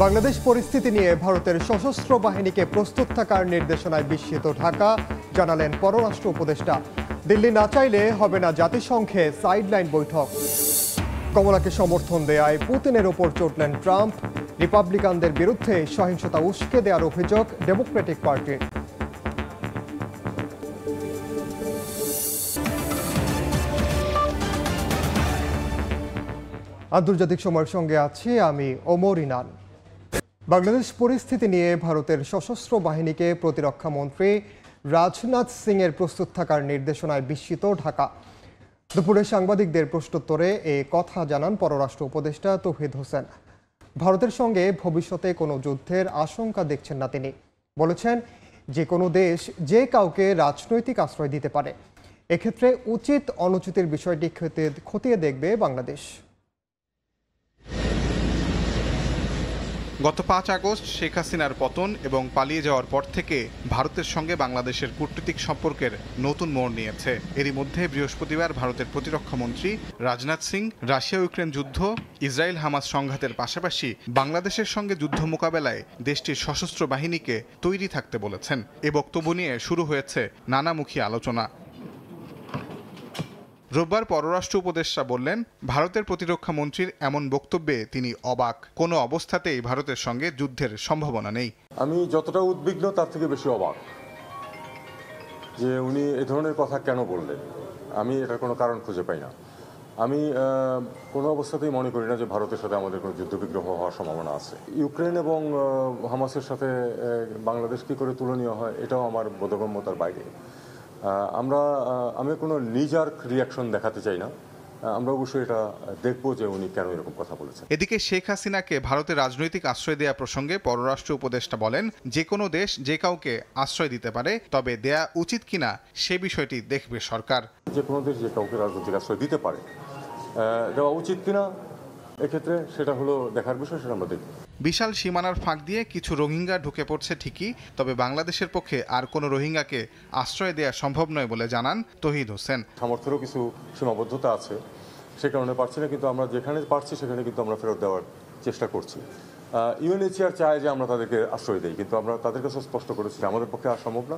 বাংলাদেশ পরিস্থিতি নিয়ে ভারতের সশস্ত্র বাহিনীকে প্রস্তুত থাকার নির্দেশনায় বিস্মিত ঢাকা, জানালেন পররাষ্ট্র উপদেষ্টা। দিল্লি না চাইলে হবে না জাতিসংঘে সাইডলাইন বৈঠক। কমলাকে সমর্থন দেয়ায় পুতিনের ওপর চটলেন ট্রাম্প। রিপাবলিকানদের বিরুদ্ধে সহিংসতা উস্কে দেওয়ার অভিযোগ ডেমোক্রেটিক পার্টির। আন্তর্জাতিক সময়ের সঙ্গে আছি আমি ওমর ইনান। বাংলাদেশ পরিস্থিতি নিয়ে ভারতের সশস্ত্র বাহিনীকে প্রতিরক্ষা মন্ত্রী রাজনাথ সিং এর প্রস্তুত থাকার নির্দেশনায় বিস্মিত ঢাকা। দুপুরে সাংবাদিকদের প্রশ্নোত্তরে এ কথা জানান পররাষ্ট্র উপদেষ্টা তৌহিদ হোসেন। ভারতের সঙ্গে ভবিষ্যতে কোনো যুদ্ধের আশঙ্কা দেখছেন না তিনি। বলেছেন, যে কোনো দেশ যে কাউকে রাজনৈতিক আশ্রয় দিতে পারে। এক্ষেত্রে উচিত অনুচিতের বিষয়টি খতিয়ে দেখবে বাংলাদেশ। গত 5 আগস্ট শেখ হাসিনার পতন এবং পালিয়ে যাওয়ার পর থেকে ভারতের সঙ্গে বাংলাদেশের কূটনৈতিক সম্পর্কের নতুন মোড় নিয়েছে। এরই মধ্যে বৃহস্পতিবার ভারতের প্রতিরক্ষা মন্ত্রী রাজনাথ সিং রাশিয়া ইউক্রেন যুদ্ধ, ইসরায়েল হামাস সংঘাতের পাশাপাশি বাংলাদেশের সঙ্গে যুদ্ধ মোকাবেলায় দেশটির সশস্ত্র বাহিনীকে তৈরি থাকতে বলেছেন। এ বক্তব্য নিয়ে শুরু হয়েছে নানামুখী আলোচনা। রোববার পররাষ্ট্র উপদেষ্টা বললেন, ভারতের প্রতিরক্ষা মন্ত্রীর এমন বক্তব্যে তিনি অবাক। কোনো অবস্থাতেই ভারতের সঙ্গে যুদ্ধের সম্ভাবনা নেই। আমি যতটা উদ্বিগ্ন তার থেকে বেশি অবাক যে উনি এ ধরনের কথা কেন বললেন। আমি এটার কোনো কারণ খুঁজে পাই না। আমি কোনো অবস্থাতেই মনে করি না যে ভারতের সাথে আমাদের কোনো যুদ্ধবিগ্রহ হওয়ার সম্ভাবনা আছে। ইউক্রেন এবং হামাসের সাথে বাংলাদেশ কী করে তুলনীয় হয় এটাও আমার বোধগম্যতার বাইরে। আমি কোনো নিজার রিয়াকশন দেখাতে চাই না। আমরা অবশ্যই এটা দেখবো যে উনি কেন এরকম কথা বলেছেন। এদিকে শেখ হাসিনাকে ভারতের রাজনৈতিক আশ্রয় দেয়া প্রসঙ্গে পররাষ্ট্র উপদেষ্টা বলেন, যে কোনো দেশ যে কাউকে আশ্রয় দিতে পারে, তবে দেয়া উচিত কিনা সে বিষয়টি দেখবে সরকার। যে কোনো দেশ যে কাউকে রাজনৈতিক আশ্রয় দিতে পারে, দেওয়া উচিত কিনা এক্ষেত্রে সেটা হলো দেখার বিষয়, সেটা আমরা দেখব। বিশাল সীমানার ফাঁক দিয়ে কিছু রোহিঙ্গা ঢুকে পড়ছে ঠিকই, তবে বাংলাদেশের পক্ষে আর কোনো রোহিঙ্গাকে আশ্রয় দেওয়া সম্ভব নয় বলে জানান তৌহিদ হোসেন। সামর্থ্যেরও কিছু সীমাবদ্ধতা আছে, সে কারণে পারছি না, কিন্তু আমরা যেখানে পারছি সেখানে কিন্তু আমরা ফেরত দেওয়ার চেষ্টা করছি। ইউএনএইচসিআর চায় যে আমরা তাদেরকে আশ্রয় দিই, কিন্তু আমরা তাদের কাছে স্পষ্ট করেছি আমাদের পক্ষে আর সম্ভব না।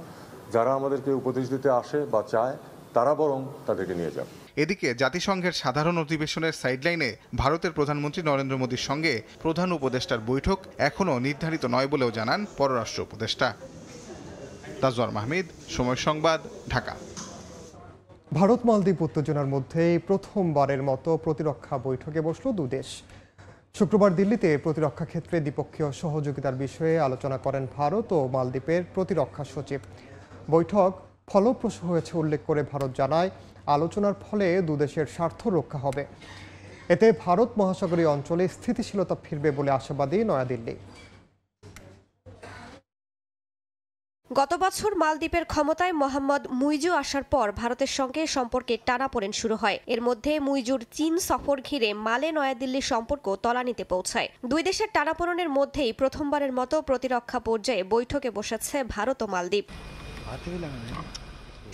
যারা আমাদেরকে উপদেশ দিতে আসে বা চায় তারা বরং তাদেরকে নিয়ে যান। এদিকে জাতিসংঘের সাধারণ অধিবেশনের সাইডলাইনে ভারতের প্রধানমন্ত্রী নরেন্দ্র মোদীর সঙ্গে প্রধান উপদেষ্টার বৈঠক এখনও নির্ধারিত নয় বলেও জানান পররাষ্ট্র উপদেষ্টা। তাজওয়ার মাহমুদ, সময় সংবাদ, ঢাকা। ভারত মালদ্বীপ উত্তেজনার মধ্যেই প্রথমবারের মতো প্রতিরক্ষা বৈঠকে বসল দুদেশ। শুক্রবার দিল্লিতে প্রতিরক্ষা ক্ষেত্রে দ্বিপক্ষীয় সহযোগিতার বিষয়ে আলোচনা করেন ভারত ও মালদ্বীপের প্রতিরক্ষা সচিব। বৈঠক ফলপ্রসূ হয়েছে উল্লেখ করে ভারত জানায়, আলোচনার ফলে দুদেশের স্বার্থ রক্ষা হবে। এতে ভারত মহাসাগরীয় অঞ্চলে স্থিতিশীলতা ফিরবে বলে আশাবাদী নয়াদিল্লি। গত বছর মালদ্বীপের ক্ষমতায় মোহাম্মদ মুইজু আসার পর ভারতের সঙ্গে সম্পর্কে টানাপোড়েন শুরু হয়। এর মধ্যে মুইজুর চীন সফর ঘিরে মালে নয়াদিল্লির সম্পর্ক তলানিতে পৌঁছায়। দুই দেশের টানাপোড়েনের মধ্যেই প্রথমবারের মতো প্রতিরক্ষা পর্যায়ে বৈঠকে বসেছে ভারত ও মালদ্বীপ।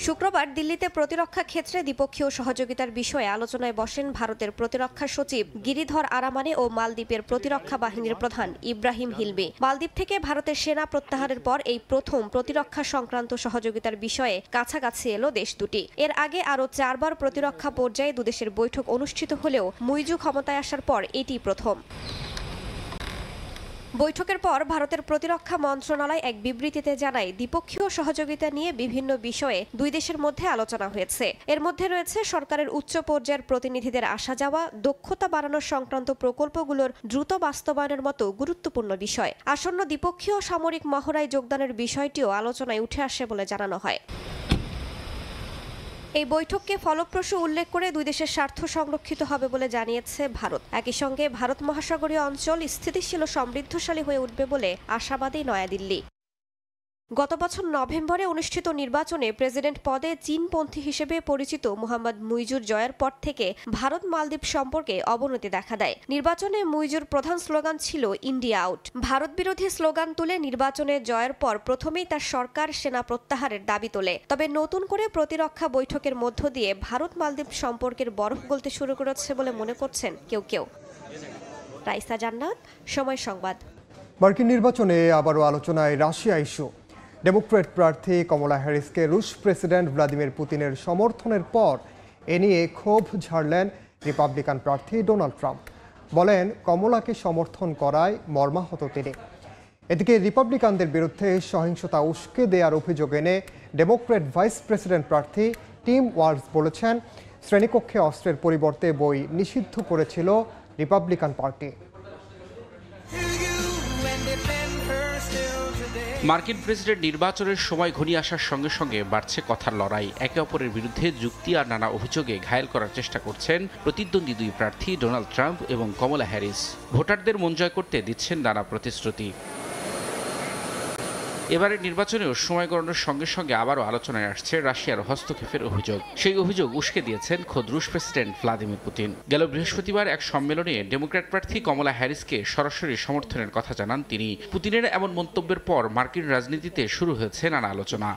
শুক্রবার দিল্লিতে প্রতিরক্ষা ক্ষেত্রে দ্বিপক্ষীয় সহযোগিতার বিষয়ে আলোচনায় বসেন ভারতের প্রতিরক্ষা সচিব গিরিধর আরামানে ও মালদ্বীপের প্রতিরক্ষা বাহিনীর প্রধান ইব্রাহিম হিলমি। মালদ্বীপ থেকে ভারতের সেনা প্রত্যাহারের পর এই প্রথম প্রতিরক্ষা সংক্রান্ত সহযোগিতার বিষয়ে কাছাকাছি এলো দেশ দুটি। এর আগে আরও 4 বার প্রতিরক্ষা পর্যায়ে দুদেশের বৈঠক অনুষ্ঠিত হলেও মুইজু ক্ষমতায় আসার পর এটি প্রথম। বৈঠকের পর ভারতের প্রতিরক্ষা মন্ত্রণালয় এক বিবৃতিতে জানায়, দ্বিপক্ষীয় সহযোগিতা নিয়ে বিভিন্ন বিষয়ে দুই দেশের মধ্যে আলোচনা হয়েছে। এর মধ্যে রয়েছে সরকারের উচ্চ পর্যায়ের প্রতিনিধিদের আসা যাওয়া, দক্ষতা বাড়ানো সংক্রান্ত প্রকল্পগুলোর দ্রুত বাস্তবায়নের মতো গুরুত্বপূর্ণ বিষয়। আসন্ন দ্বিপক্ষীয় সামরিক মহড়ায় যোগদানের বিষয়টিও আলোচনায় উঠে আসে বলে জানানো হয়। এই বৈঠককে ফলপ্রসূ উল্লেখ করে দুই দেশের স্বার্থ সংরক্ষিত হবে বলে জানিয়েছে ভারত। একই সঙ্গে ভারত মহাসাগরীয় অঞ্চল স্থিতিশীল ও সমৃদ্ধশালী হয়ে উঠবে বলে আশাবাদী নয়াদিল্লি। গত বছর নভেম্বরে অনুষ্ঠিত নির্বাচনে প্রেসিডেন্ট পদে চীনপন্থী হিসেবে পরিচিত মোহাম্মদ মুইজুর জয়ের পর থেকে ভারত মালদ্বীপ সম্পর্কে অবনতি দেখা দেয়। নির্বাচনে মুইজুর প্রধান স্লোগান ছিল ইন্ডিয়া আউট। ভারত বিরোধী স্লোগান তুলে নির্বাচনে জয়ের পর প্রথমেই তার সরকার সেনা প্রত্যাহারের দাবি তোলে। তবে নতুন করে প্রতিরক্ষা বৈঠকের মধ্য দিয়ে ভারত মালদ্বীপ সম্পর্কের বরফ গলতে শুরু করেছে বলে মনে করছেন কেউ কেউ। রাইসা জান্নাত, সময় সংবাদ। মার্কিন নির্বাচনে আবারও আলোচনায় রাশিয়া ইস্যু। ডেমোক্র্যাট প্রার্থী কমলা হ্যারিসকে রুশ প্রেসিডেন্ট ভ্লাদিমির পুতিনের সমর্থনের পর এ নিয়ে ক্ষোভ ঝাড়লেন রিপাবলিকান প্রার্থী ডোনাল্ড ট্রাম্প। বলেন, কমলাকে সমর্থন করায় মর্মাহত তিনি। এদিকে রিপাবলিকানদের বিরুদ্ধে সহিংসতা উস্কে দেওয়ার অভিযোগ এনে ডেমোক্র্যাট ভাইস প্রেসিডেন্ট প্রার্থী টিম ওয়ালজ বলেছেন, শ্রেণীকক্ষে অস্ত্রের পরিবর্তে বই নিষিদ্ধ করেছিল রিপাবলিকান পার্টি। মার্কিন প্রেসিডেন্ট নির্বাচনের সময় ঘনিয়ে আসার সঙ্গে সঙ্গে বাড়ছে কথার লড়াই। একে অপরের বিরুদ্ধে যুক্তি আর নানা অভিযোগে ঘায়েল করার চেষ্টা করছেন প্রতিদ্বন্দ্বী দুই প্রার্থী ডোনাল্ড ট্রাম্প এবং কমলা হ্যারিস। ভোটারদের মন জয় করতে দিচ্ছেন নানা প্রতিশ্রুতি। এবারের নির্বাচনেও সময় গণনার সঙ্গে সঙ্গে আবারও আলোচনায় আসছে রাশিয়ার হস্তক্ষেপের অভিযোগ। সেই অভিযোগ উস্কে দিয়েছেন খোদ রুশ প্রেসিডেন্ট ভ্লাদিমির পুতিন। গেল বৃহস্পতিবার এক সম্মেলনে ডেমোক্র্যাট প্রার্থী কমলা হ্যারিসকে সরাসরি সমর্থনের কথা জানান তিনি। পুতিনের এমন মন্তব্যের পর মার্কিন রাজনীতিতে শুরু হয়েছে নানা আলোচনা।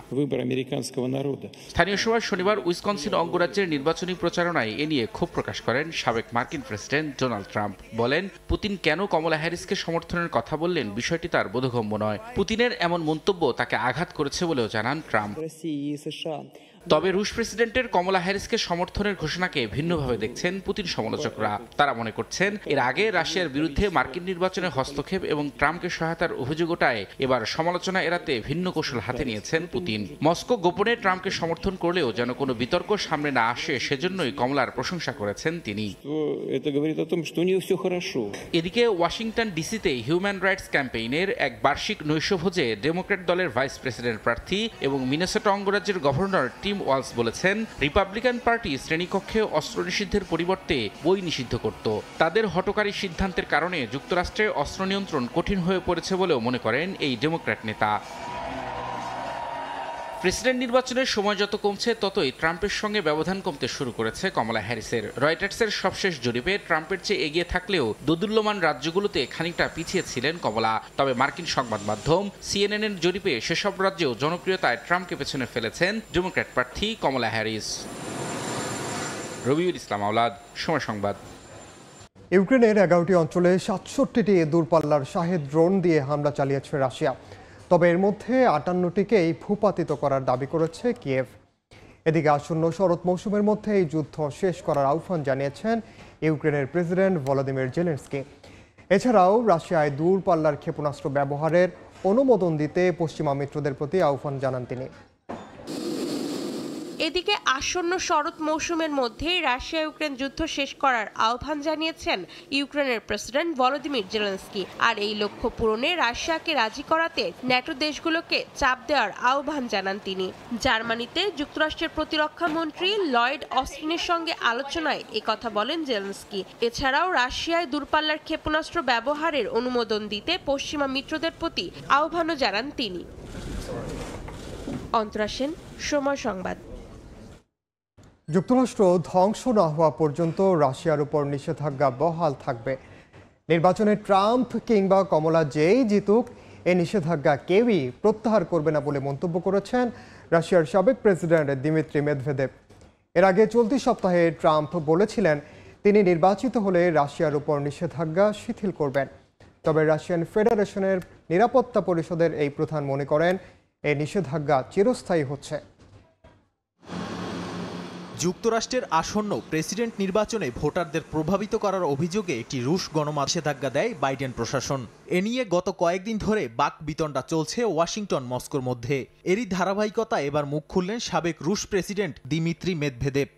স্থানীয় সময় শনিবার উইসকনসিন অঙ্গরাজ্যের নির্বাচনী প্রচারণায় এ নিয়ে ক্ষোভ প্রকাশ করেন সাবেক মার্কিন প্রেসিডেন্ট ডোনাল্ড ট্রাম্প। বলেন, পুতিন কেন কমলা হ্যারিসকে সমর্থনের কথা বললেন বিষয়টি তার বোধগম্য নয়। পুতিনের এমন মন্তব্য তাকে আঘাত করেছে বলেও জানান ট্রাম্প। তবে রুশ প্রেসিডেন্টের কমলা হ্যারিসকে সমর্থনের ঘোষণাকে ভিন্নভাবে দেখছেন পুতিন সমালোচকরা। তারা মনে করছেন, এর আগে রাশিয়ার বিরুদ্ধে মার্কিন নির্বাচনে হস্তক্ষেপ এবং ট্রাম্পকে সহায়তার অভিযোগ ওঠায় এবার সমালোচনা এড়াতে ভিন্ন কৌশল হাতে নিয়েছেন পুতিন। মস্কো গোপনে ট্রাম্পকে সমর্থন করলেও যেন কোনো বিতর্ক সামনে না আসে সেজন্যই কমলার প্রশংসা করেছেন তিনি। এদিকে ওয়াশিংটন ডিসিতে হিউম্যান রাইটস ক্যাম্পেইনের এক বার্ষিক নৈশভোজে ডেমোক্র্যাট দলের ভাইস প্রেসিডেন্ট প্রার্থী এবং মিনেসোটা অঙ্গরাজ্যের গভর্নর টিম ওয়ালস বলেছেন, রিপাবলিকান পার্টি শ্রেণীকক্ষে অস্ত্র নিষিদ্ধের পরিবর্তে বই নিষিদ্ধ করত। তাদের হঠকারী সিদ্ধান্তের কারণে যুক্তরাষ্ট্রে অস্ত্র নিয়ন্ত্রণ কঠিন হয়ে পড়েছে বলেও মনে করেন এই ডেমোক্র্যাট নেতা। প্রেসিডেন্ট নির্বাচনের সময় যত কমছে ততই ট্রাম্পের সঙ্গে ব্যবধান কমতে শুরু করেছে কমলা হ্যারিসের। রয়টার্সের সবশেষ জরিপে ট্রাম্পের চেয়ে এগিয়ে থাকলেও দোদুল্যমান রাজ্যগুলোতে খানিকটা পিছিয়ে ছিলেন কমলা। তবে মার্কিন সংবাদ মাধ্যম সিএনএন-এর জরিপে সেসব রাজ্যেও জনপ্রিয়তায় ট্রাম্পকে পেছনে ফেলেছেন ডেমোক্র্যাট প্রার্থী কমলা হ্যারিস। রবিউল ইসলাম আওলাদ, সময় সংবাদ। ইউক্রেনের 11টি অঞ্চলে 67টি দূরপাল্লার শাহেদ ড্রোন দিয়ে হামলা চালিয়েছে রাশিয়া। তবে এর মধ্যে 58টিকেই ভূপাতিত করার দাবি করেছে কিয়েভ। এদিকে আসন্ন শরৎ মৌসুমের মধ্যে এই যুদ্ধ শেষ করার আহ্বান জানিয়েছেন ইউক্রেনের প্রেসিডেন্ট ভলোদিমির জেলেনস্কি। এছাড়াও রাশিয়ায় দূরপাল্লার ক্ষেপণাস্ত্র ব্যবহারের অনুমোদন দিতে পশ্চিমা মিত্রদের প্রতি আহ্বান জানান তিনি। এদিকে আসন্ন শরৎ মৌসুমের মধ্যেই রাশিয়া ইউক্রেন যুদ্ধ শেষ করার আহ্বান জানিয়েছেন ইউক্রেনের প্রেসিডেন্ট ভলোদিমির জেলেনস্কি। আর এই লক্ষ্য পূরণে রাশিয়াকে রাজি করাতে ন্যাটো দেশগুলোকে চাপ দেওয়ার আহ্বান জানান তিনি। জার্মানিতে যুক্তরাষ্ট্রের প্রতিরক্ষা মন্ত্রী লয়েড অস্টিনের সঙ্গে আলোচনায় একথা বলেন জেলেনস্কি। এছাড়াও রাশিয়ায় দূরপাল্লার ক্ষেপণাস্ত্র ব্যবহারের অনুমোদন দিতে পশ্চিমা মিত্রদের প্রতি আহ্বানও জানান তিনি। অন্তরা সেন, সময় সংবাদ। যুক্তরাষ্ট্র ধ্বংস না হওয়া পর্যন্ত রাশিয়ার উপর নিষেধাজ্ঞা বহাল থাকবে। নির্বাচনে ট্রাম্প কিংবা কমলা যেই জিতুক, এই নিষেধাজ্ঞা কেউই প্রত্যাহার করবে না বলে মন্তব্য করেছেন রাশিয়ার সাবেক প্রেসিডেন্ট দিমিত্রি মেদভেদেভ। এর আগে চলতি সপ্তাহে ট্রাম্প বলেছিলেন তিনি নির্বাচিত হলে রাশিয়ার উপর নিষেধাজ্ঞা শিথিল করবেন। তবে রাশিয়ান ফেডারেশনের নিরাপত্তা পরিষদের এই প্রধান মনে করেন এই নিষেধাজ্ঞা চিরস্থায়ী হচ্ছে। যুক্তরাষ্ট্রের আসন্ন প্রেসিডেন্ট নির্বাচনে ভোটারদের প্রভাবিত করার অভিযোগে একটি রুশ গণমাধ্যমে নিষেধাজ্ঞা দেয় বাইডেন প্রশাসন। এ নিয়ে গত কয়েকদিন ধরে বাকবিতণ্ডা চলছে ওয়াশিংটন মস্কোর মধ্যে। এরই ধারাবাহিকতা এবার মুখ খুললেন সাবেক রুশ প্রেসিডেন্ট দিমিত্রি মেদভেদেভ।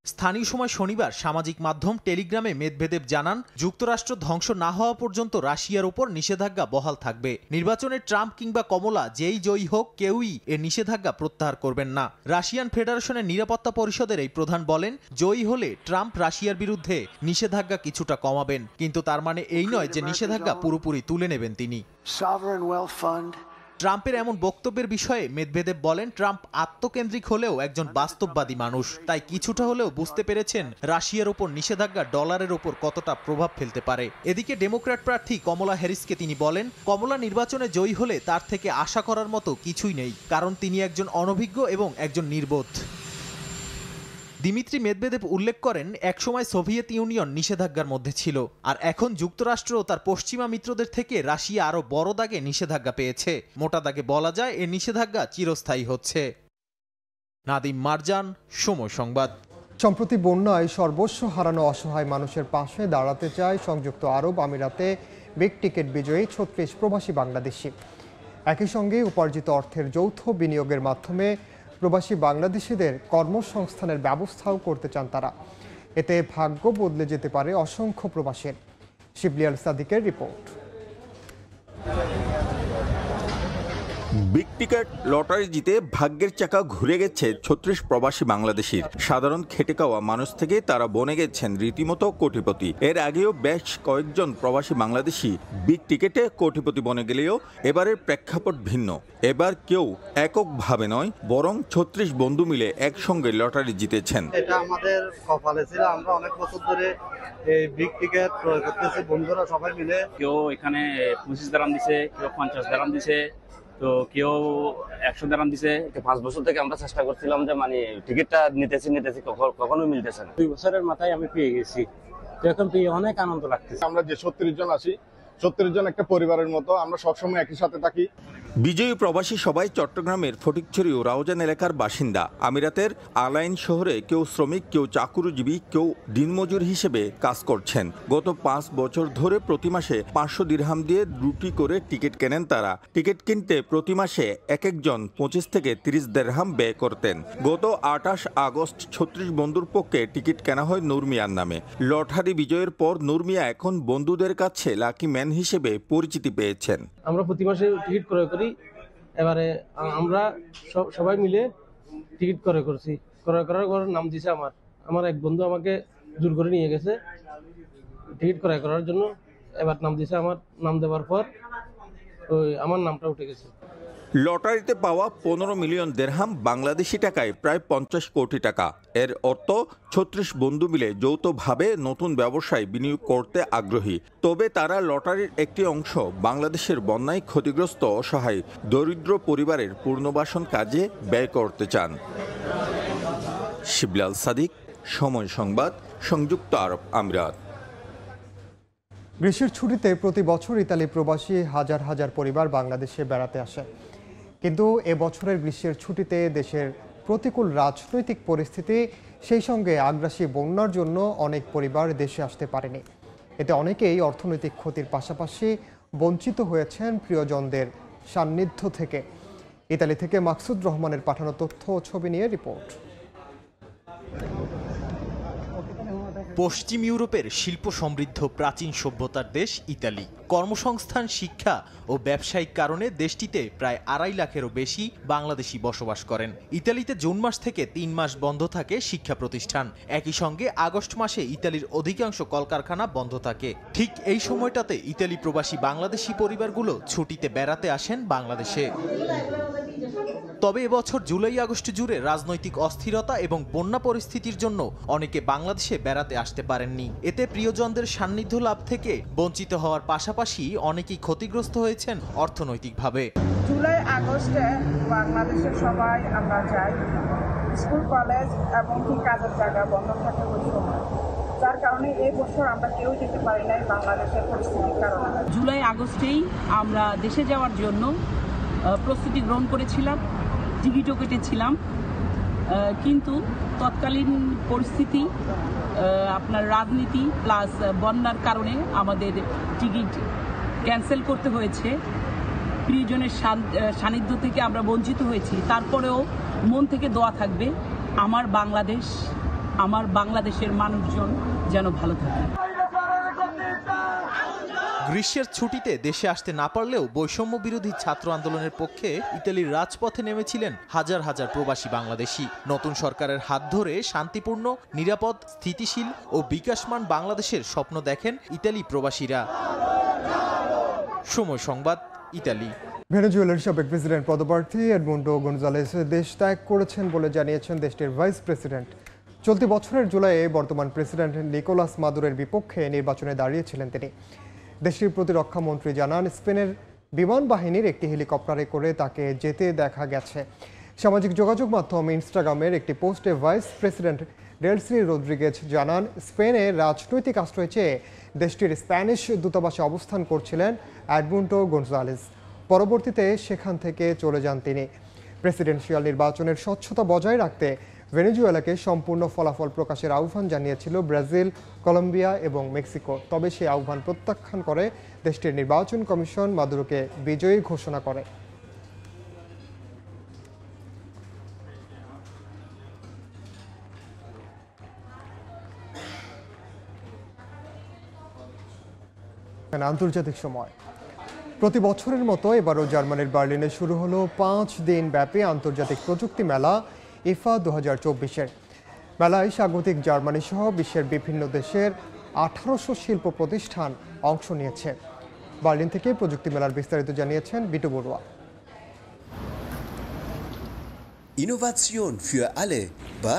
স্থানীয় সময় শনিবার সামাজিক মাধ্যম টেলিগ্রামে মেদভেদেভ জানান, যুক্তরাষ্ট্র ধ্বংস না হওয়া পর্যন্ত রাশিয়ার উপর নিষেধাজ্ঞা বহাল থাকবে। নির্বাচনে ট্রাম্প কিংবা কমলা যেই জয়ী হোক, কেউই এ নিষেধাজ্ঞা প্রত্যাহার করবেন না। রাশিয়ান ফেডারেশনের নিরাপত্তা পরিষদের এই প্রধান বলেন, জয়ী হলে ট্রাম্প রাশিয়ার বিরুদ্ধে নিষেধাজ্ঞা কিছুটা কমাবেন, কিন্তু তার মানে এই নয় যে নিষেধাজ্ঞা পুরোপুরি তুলে নেবেন তিনি। ট্রাম্পের এমন বক্তব্যের বিষয়ে মেদভেদেভ বলেন, ট্রাম্প আত্মকেন্দ্রিক হলেও একজন বাস্তববাদী মানুষ, তাই কিছুটা হলেও বুঝতে পেরেছেন রাশিয়ার ওপর নিষেধাজ্ঞা ডলারের ওপর কতটা প্রভাব ফেলতে পারে। এদিকে ডেমোক্র্যাট প্রার্থী কমলা হ্যারিসকে তিনি বলেন, কমলা নির্বাচনে জয়ী হলে তার থেকে আশা করার মতো কিছুই নেই, কারণ তিনি একজন অনভিজ্ঞ এবং একজন নির্বোধ। দিমিত্রি মেদভেদেভ উল্লেখ করেন, একসময় সোভিয়েত ইউনিয়ন নিষেধাজ্ঞার মধ্যে ছিল, আর এখন যুক্তরাষ্ট্র ও তার পশ্চিমা মিত্রদের থেকে রাশিয়া আরও বড় দাগে নিষেধাজ্ঞা পেয়েছে। মোটা দাগে বলা যায়, এ নিষেধাজ্ঞা চিরস্থায়ী হচ্ছে। নাদিম মারজান, সময় সংবাদ। সম্প্রতি বন্যায় সর্বস্ব হারানো অসহায় মানুষের পাশে দাঁড়াতে চায় সংযুক্ত আরব আমিরাতে বিগ টিকেট বিজয়ী ৩৬ প্রবাসী বাংলাদেশি। একই সঙ্গে উপার্জিত অর্থের যৌথ বিনিয়োগের মাধ্যমে প্রবাসী বাংলাদেশিদের কর্মসংস্থানের ব্যবস্থাও করতে চান তারা। এতে ভাগ্য বদলে যেতে পারে অসংখ্য প্রবাসীর। শিবলি আল সাদিকের রিপোর্ট। বিগ টিকেট লটারি জিতে ভাগ্যের চাকা ঘুরে গেছে ৩৬ প্রবাসী বাংলাদেশির। সাধারণ খেটে খাওয়া মানুষ থেকে তারা বনে গেছেন রীতিমতো কোটিপতি। এর আগেও বেশ কয়েকজন প্রবাসী বাংলাদেশি বিগ টিকেটে কোটিপতি বনে গেলেও এবারের প্রেক্ষাপট ভিন্ন। এবার কেউ এককভাবে নয়, বরং ৩৬ বন্ধু মিলে একসঙ্গে লটারি জিতেছেন। এটা আমাদের কপালে ছিল। আমরা অনেক বছর ধরে এই বিগ টিকেট ক্রয় করতেছি, বন্ধুরা সবাই মিলে। কেউ এখানে 25 দারাম দিছে, কেউ 50 দারাম দিছে, তো কেউ 100 দারাম দিছে। 5 বছর থেকে আমরা চেষ্টা করছিলাম যে মানে টিকিটটা নিতেছি কখনো মিলতেছে না। 2 বছরের মাথায় আমি পেয়ে গেছি, তো এখন পেয়ে অনেক আনন্দ লাগতেছে। আমরা যে 36 জন আছি, 36 জন একটা পরিবারের মতো, আমরা সবসময় একই সাথে থাকি। বিজয়ী প্রবাসী সবাই চট্টগ্রামের ফটিকছড়ি ও রাউজান এলাকার বাসিন্দা। আমিরাতের আলাইন শহরে কেউ শ্রমিক, কেউ চাকুরিজীবী, কেউ দিনমজুর হিসেবে কাজ করছেন। গত 5 বছর ধরে প্রতি মাসে 500 দিরহাম দিয়ে রুটি করে টিকিট কেনেন তারা। টিকিট কিনতে প্রতি মাসে এক একজন 25 থেকে 30 দিরহাম ব্যয় করতেন। গত 28 আগস্ট 36 বন্ধুর পক্ষে টিকিট কেনা হয় নূর মিয়ার নামে। লটারি বিজয়ের পর নূর মিয়া এখন বন্ধুদের কাছে লাকি ম্যান হিসেবে পরিচিতি পেয়েছেন। আমরা প্রতি মাসে টিকিট ক্রয় করি। এবারে আমরা সবাই মিলে টিকিট ক্রয় করছি। ক্রয় করার নাম দিয়েছে আমার এক বন্ধু আমাকে জোর করে নিয়ে গেছে টিকিট ক্রয় করার জন্য। এবার নাম দিয়েছে, আমার নাম দেওয়ার পর আমার নামটা উঠে গেছে। লটারিতে পাওয়া 15 মিলিয়ন দিরহাম বাংলাদেশি টাকায় প্রায় 50 কোটি টাকা। এর অর্থ 36 বন্ধু মিলে যৌথভাবে নতুন ব্যবসায় বিনিয়োগ করতে আগ্রহী। তবে তারা লটারির একটি অংশ বাংলাদেশের বন্যায় ক্ষতিগ্রস্ত অসহায় দরিদ্র পরিবারের পুনর্বাসন কাজে ব্যয় করতে চান। শিবলি আল সাদিক, সময় সংবাদ, সংযুক্ত আরব আমিরাত। গ্রীষ্মের ছুটিতে প্রতি বছর ইতালি প্রবাসী হাজার হাজার পরিবার বাংলাদেশে বেড়াতে আসে, কিন্তু এবছরের গ্রীষ্মের ছুটিতে দেশের প্রতিকূল রাজনৈতিক পরিস্থিতি, সেই সঙ্গে আগ্রাসী বন্যার জন্য অনেক পরিবার দেশে আসতে পারেনি। এতে অনেকেই অর্থনৈতিক ক্ষতির পাশাপাশি বঞ্চিত হয়েছেন প্রিয়জনদের সান্নিধ্য থেকে। ইতালি থেকে মাকসুদ রহমানের পাঠানো তথ্য ও ছবি নিয়ে রিপোর্ট। পশ্চিম ইউরোপের শিল্প সমৃদ্ধ প্রাচীন সভ্যতার দেশ ইতালি। কর্মসংস্থান, শিক্ষা ও ব্যবসায়িক কারণে দেশটিতে প্রায় 2.5 লাখেরও বেশি বাংলাদেশি বসবাস করেন। ইতালিতে জুন মাস থেকে 3 মাস বন্ধ থাকে শিক্ষা প্রতিষ্ঠান। একই সঙ্গে আগস্ট মাসে ইতালির অধিকাংশ কলকারখানা বন্ধ থাকে। ঠিক এই সময়টাতে ইতালি প্রবাসী বাংলাদেশি পরিবারগুলো ছুটিতে বেড়াতে আসেন বাংলাদেশে। তবে এবছর জুলাই আগস্ট জুড়ে রাজনৈতিক অস্থিরতা এবং বন্যা পরিস্থিতির জন্য অনেকে বাংলাদেশে বেড়াতে আসতে পারেননি। এতে প্রিয়জনদের সান্নিধ্য লাভ থেকে বঞ্চিত হওয়ার পাশাপাশি অনেকেই ক্ষতিগ্রস্ত হয়েছেন অর্থনৈতিকভাবে। জুলাই আগস্টে বাংলাদেশের সবাই আমরা যাই, স্কুল কলেজ এবং কি কাজের জায়গা বন্ধ থাকে ওই সময়, যার কারণে এই বছর আমরা কেউ যেতে পারি নাই বাংলাদেশের পরিস্থিতির কারণে। জুলাই আগস্টেই আমরা দেশে যাওয়ার জন্য প্রস্তুতি গ্রহণ করেছিলাম, টিকিটও কেটেছিলাম, কিন্তু তৎকালীন পরিস্থিতি, আপনার রাজনীতি প্লাস বন্যার কারণে আমাদের টিকিট ক্যান্সেল করতে হয়েছে। প্রিয়জনের সান্নিধ্য থেকে আমরা বঞ্চিত হয়েছি। তারপরেও মন থেকে দোয়া থাকবে আমার বাংলাদেশ, আমার বাংলাদেশের মানুষজন যেন ভালো থাকে। গ্রীষ্মের ছুটিতে দেশে আসতে না পারলেও বৈষম্য বিরোধী ছাত্র আন্দোলনের পক্ষে ইতালির রাজপথে নেমেছিলেন হাজার হাজার প্রবাসী বাংলাদেশি। নতুন সরকারের হাত ধরে শান্তিপূর্ণ, নিরাপদ, স্থিতিশীল ও বিকাশমান বাংলাদেশের স্বপ্ন দেখেন ইতালি প্রবাসীরা। সময় সংবাদ, ইতালি। ভেনেজুয়েলার সাবেক প্রেসিডেন্ট পদপ্রার্থী এডমুন্ডো গনজালেস দেশ ত্যাগ করেছেন বলে জানিয়েছেন দেশটির ভাইস প্রেসিডেন্ট। চলতি বছরের জুলাইয়ে বর্তমান প্রেসিডেন্ট নিকোলাস মাদুরোর বিপক্ষে নির্বাচনে দাঁড়িয়েছিলেন তিনি। দেশটির প্রতিরক্ষা মন্ত্রী জানান, স্পেনের বিমান বাহিনীর একটি হেলিকপ্টারে করে তাকে যেতে দেখা গেছে। সামাজিক যোগাযোগ মাধ্যম ইনস্টাগ্রামের একটি পোস্টে ভাইস প্রেসিডেন্ট ডেলসি রদ্রিগেজ জানান, স্পেনে রাজনৈতিক আশ্রয় চেয়ে দেশটির স্প্যানিশ দূতাবাসে অবস্থান করছিলেন এডমুন্ডো গনজালেস। পরবর্তীতে সেখান থেকে চলে যান তিনি। প্রেসিডেন্সিয়াল নির্বাচনের স্বচ্ছতা বজায় রাখতে ভেনেজুয়েলাকে সম্পূর্ণ ফলাফল প্রকাশের আহ্বান জানিয়েছিল ব্রাজিল, কলম্বিয়া এবং মেক্সিকো। তবে সেই আহ্বান প্রত্যাখ্যান করে দেশটির নির্বাচন কমিশন মাদুরোকে বিজয়ী ঘোষণা করে। আন্তর্জাতিক সময়। প্রতি বছরের মতো এবারও জার্মানির বার্লিনে শুরু হলো 5 দিন ব্যাপী আন্তর্জাতিক প্রযুক্তি মেলা ইফা 2024। মেলায় স্বাগতিক জার্মানি সহ বিশ্বের বিভিন্ন দেশের 1800 শিল্প প্রতিষ্ঠান অংশ নিয়েছে। বার্লিন থেকে প্রযুক্তি মেলার বিস্তারিত জানিয়েছেন বিটু বড়ুয়া। ইনোভেশন ফর আলে বা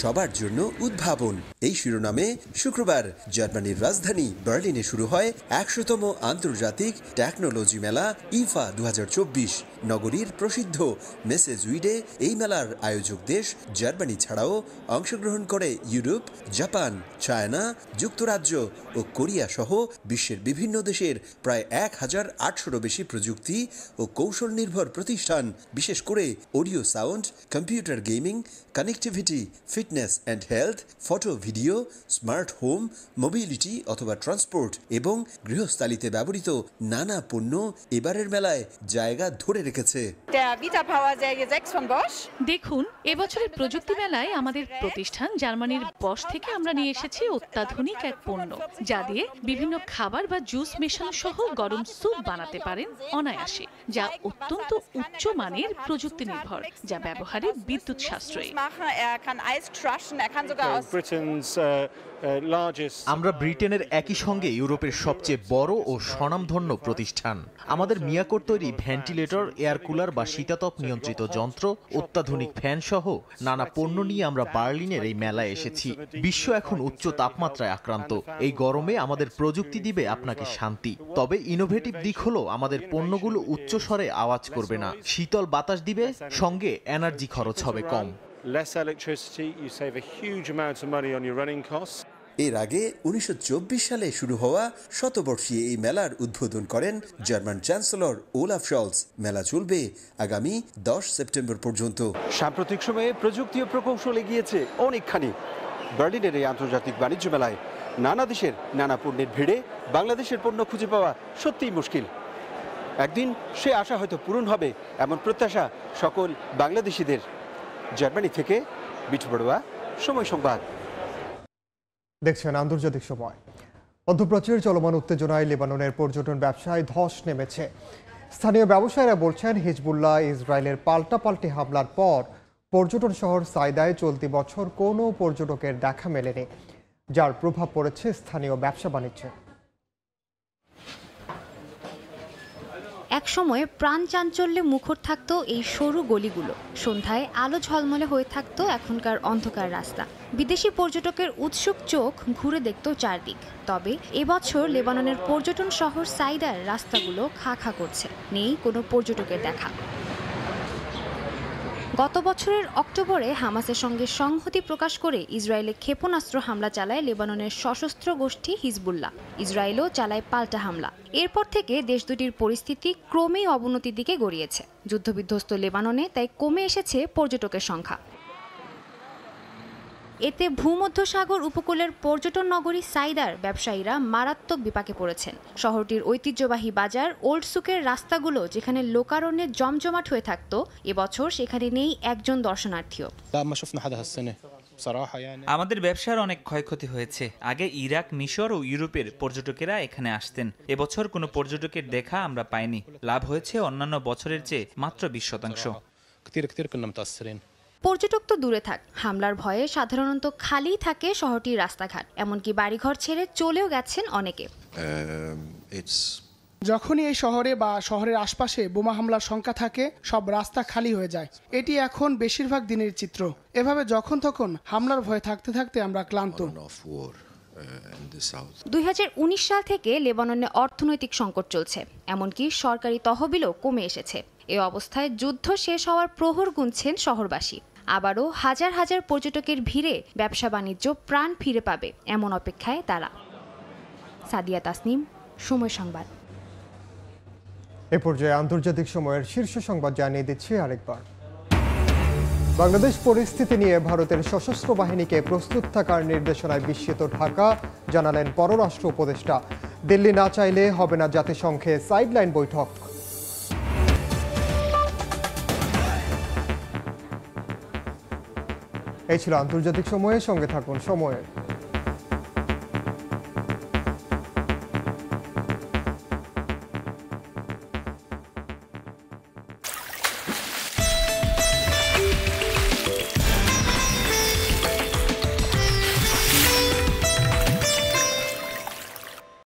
সবার জন্য উদ্ভাবন, এই শিরোনামে শুক্রবার জার্মানির রাজধানী বার্লিনে শুরু হয় 100তম আন্তর্জাতিক টেকনোলজি মেলা ইফা 2024। নগরীর প্রসিদ্ধ মেসে জুইডে এই মেলার আয়োজক দেশ জার্মানি ছাড়াও অংশগ্রহণ করে ইউরোপ, জাপান, চায়না, যুক্তরাজ্য ও কোরিয়া সহ বিশ্বের বিভিন্ন দেশের প্রায় 1800-এরও বেশি প্রযুক্তি ও কৌশল নির্ভর প্রতিষ্ঠান, বিশেষ করে audio sound, computer gaming, connectivity, fitness and health, photo video, smart home, mobility অথবা ট্রান্সপোর্ট এবং গৃহস্থালিতে ব্যবহৃত নানা পণ্য এবারের মেলায় জায়গা ধরে রেখেছে। দেখুন, এবছরের প্রযুক্তি মেলায় আমাদের প্রতিষ্ঠান জার্মানির বশ থেকে আমরা নিয়ে এসেছি অত্যাধুনিক এক পণ্য, যা দিয়ে বিভিন্ন খাবার বা জুস মেশানো সহ গরম স্যুপ বানাতে পারেন অনায়াসে, যা অত্যন্ত উচ্চ মানের প্রযুক্তি নির্ভর, যা ব্যবহারে বিদ্যুৎ সাশ্রয়ী। আমরা ব্রিটেনের একই সঙ্গে ইউরোপের সবচেয়ে বড় ও স্বনামধন্য প্রতিষ্ঠান। আমাদের মিয়াকোর তৈরি ভেন্টিলেটর, এয়ার কুলার বা শীতাতপ নিয়ন্ত্রিত যন্ত্র, অত্যাধুনিক ফ্যান সহ নানা পণ্য নিয়ে আমরা বার্লিনের এই মেলায় এসেছি। বিশ্ব এখন উচ্চ তাপমাত্রায় আক্রান্ত। এই গরমে আমাদের প্রযুক্তি দিবে আপনাকে শান্তি। তবে ইনোভেটিভ দিক হলো আমাদের পণ্যগুলো উচ্চ স্বরে আওয়াজ করবে না, শীতল বাতাস দিবে, সঙ্গে এনার্জি খরচ হবে কম। এর আগে 1924 সালে শুরু হওয়া শতবর্ষী এই মেলার উদ্বোধন করেন জার্মান চ্যান্সেলর ওলাফ শলস। মেলা চলবে আগামী 10 সেপ্টেম্বর পর্যন্ত। সাম্প্রতিক সময়ে প্রযুক্তি ও প্রকৌশল এগিয়েছে অনেকখানি। বার্লিনের এই আন্তর্জাতিক বাণিজ্য মেলায় নানা দেশের নানা পণ্যের ভিড়ে বাংলাদেশের পণ্য খুঁজে পাওয়া সত্যিই মুশকিল। একদিন সে আশা হয়তো পূরণ হবে, এমন প্রত্যাশা সকল বাংলাদেশিদের। জার্মানি থেকে বিটু বড়ুয়া, সময় সংবাদ। দেখছেন আন্তর্জাতিক সময়। মধ্যপ্রাচ্যের চলমান উত্তেজনায় লেবাননের পর্যটন ব্যবসায় ধস নেমেছে। স্থানীয় ব্যবসায়ীরা বলছেন, হিজবুল্লাহ ইসরায়েলের পাল্টাপাল্টি হামলার পর পর্যটন শহর সাইদায় চলতি বছর কোনো পর্যটকের দেখা মেলেনি, যার প্রভাব পড়েছে স্থানীয় ব্যবসা বাণিজ্যে। একসময় প্রাণ চাঞ্চল্যে মুখর থাকতো এই সরু গলিগুলো, সন্ধ্যায় আলো ঝলমলে হয়ে থাকতো এখনকার অন্ধকার রাস্তা। বিদেশি পর্যটকের উৎসুক চোখ ঘুরে দেখত চারদিক। তবে এবছর লেবাননের পর্যটন শহর সাইদার রাস্তাগুলো খা খা করছে, নেই কোনো পর্যটকের দেখা। গত বছরের অক্টোবরে হামাসের সঙ্গে সংহতি প্রকাশ করে ইসরায়েলে ক্ষেপণাস্ত্র হামলা চালায় লেবাননের সশস্ত্র গোষ্ঠী হিজবুল্লাহ। ইসরায়েলও চালায় পাল্টা হামলা। এরপর থেকে দেশ দুটির পরিস্থিতি ক্রমেই অবনতির দিকে গড়িয়েছে। যুদ্ধবিধ্বস্ত লেবাননে তাই কমে এসেছে পর্যটকের সংখ্যা। এতে ভূমধ্যসাগর উপকূলের পর্যটন নগরী সাইদার ব্যবসায়ীরা মারাত্মক বিপাকে পড়েছেন। শহরটির ঐতিহ্যবাহী বাজার ওল্ড সুকের রাস্তাগুলো যেখানে লোকারণ্যে জমজমাট হয়ে থাকতো, এবছর সেখানে নেই একজন দর্শনার্থীও। আমাদের ব্যবসার অনেক ক্ষয়ক্ষতি হয়েছে। আগে ইরাক, মিশর ও ইউরোপের পর্যটকেরা এখানে আসতেন। এবছর কোনো পর্যটকের দেখা আমরা পাইনি। লাভ হয়েছে অন্যান্য বছরের চেয়ে মাত্র 20%। পর্যটক তো দূরে থাক, হামলার ভয়ে সাধারণত খালিই থাকে শহরটির রাস্তাঘাট। এমনকি বাড়িঘর ছেড়ে চলেও গেছেন অনেকে। যখনই এই শহরে বা শহরের আশপাশে বোমা হামলার শঙ্কা থাকে, সব রাস্তা খালি হয়ে যায়। এটি এখন বেশিরভাগ দিনের চিত্র। এভাবে যখন তখন হামলার ভয়ে থাকতে থাকতে আমরা ক্লান্ত। 2019 সাল থেকে লেবাননে অর্থনৈতিক সংকট চলছে, এমনকি সরকারি তহবিলও কমে এসেছে। এ অবস্থায় যুদ্ধ শেষ হওয়ার প্রহর গুনছেন শহরবাসী। আবারও হাজার হাজার পর্যটকের ভিড়ে ব্যবসা বাণিজ্য প্রাণ ফিরে পাবে এমন অপেক্ষায় তারা। সাদিয়া তাসনিম, সময় সংবাদ। এ পর্যায়ে আন্তর্জাতিক সময়ের শীর্ষ সংবাদ জানিয়ে দিচ্ছি আরেকবার। বাংলাদেশ পরিস্থিতি নিয়ে ভারতের সশস্ত্র বাহিনীকে প্রস্তুত থাকার নির্দেশনায় বিস্মিত ঢাকা, জানালেন পররাষ্ট্র উপদেষ্টা। দিল্লি না চাইলে হবে না জাতিসংঘে সাইডলাইন বৈঠক। এই ছিল আন্তর্জাতিক সময়ের সঙ্গে থাকুন সময়ের।